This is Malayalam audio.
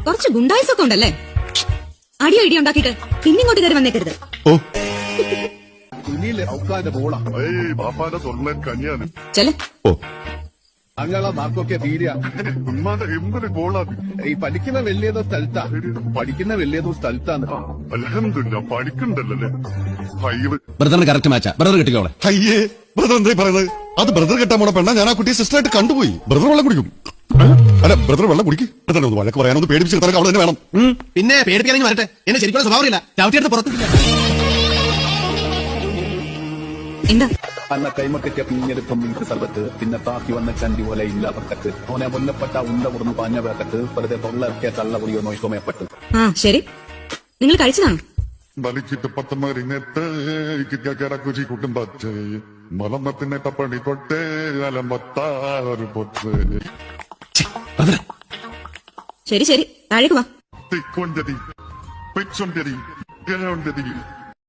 കുറച്ച് ഗുണ്ടായിസൊക്കെ ഉണ്ടല്ലേ? അടിയോ ഇടിയോ ഉണ്ടാക്കിയിട്ട് പിന്നിങ്ങോട്ട് കയറി വന്നേക്കരുത്. ചെല അങ്ങനെയുള്ള മാർക്കൊക്കെ തീരുക. എന്തൊരു ഗോളാണ് ഈ പഠിക്കുന്ന വലിയതോ സ്ഥലത്താ, പഠിക്കുന്ന വലിയതോ സ്ഥലത്താണ്. അൽഹംദുലില്ലാ പഠിക്കണ്ടല്ലേ. ബ്രദറിന് കറക്റ്റ് മാച്ചാ. ബ്രദർ കിട്ടിക്കോളെ. അയ്യേ ബ്രദർ എന്തായി പറയുന്നത്? അത് ബ്രദർ കെട്ടാൻ പോണ പെണ്ണ. ഞാൻ ആ കുട്ടിയെ സിസ്റ്ററായിട്ട് കണ്ടുപോയി. ബ്രദർ വെള്ളം കുടിക്കും. അല്ല ബ്രദർ വെള്ളം കുടിക്കും. ഒന്ന് വഴക്ക് പറയാനൊന്ന് പേടിപ്പിച്ച് കിട്ടാൻ അവിടെ തന്നെ വേണം. പിന്നെ പേടിപ്പിക്കാനെങ്കിൽ വരട്ടെ. എന്നെ ശരിക്കും സ്വഭാവമില്ല. ചവിട്ടിയെടുത്ത് പുറത്തില്ല. എന്താ അന്ന കൈമക്കെത്തിയ പിഞ്ഞെടുപ്പം മിൽക്ക് സർബത്ത്, പിന്നെ താത്തി വന്ന ചണ്ടി പോലെ ഇല്ലാത്തക്കത്ത്, അവനെ മുല്ലപ്പെട്ട ഉണ്ട പുറന്ന് പാഞ്ഞ വേക്കത്ത്, വെറുതെ തൊള്ളർക്കിയ തള്ള കുടിയോ നോയിക്കൊമയപ്പെട്ടു. ആ ശരി, നിങ്ങൾ കഴിച്ചതാണോ? വലിച്ചിട്ട് പത്തമറിഞ്ഞിട്ട് കിടക്കുചി കൂട്ടും പച്ച് മലമത്തിനെ പണി തൊട്ട് അലമ്പത്താറ് പൊത്ത്. ശരി ശരി, താഴേക്ക് വാ. തിക്കൊണ്ടതി പെച്ചൊണ്ടതി ഗണോണ്ടതി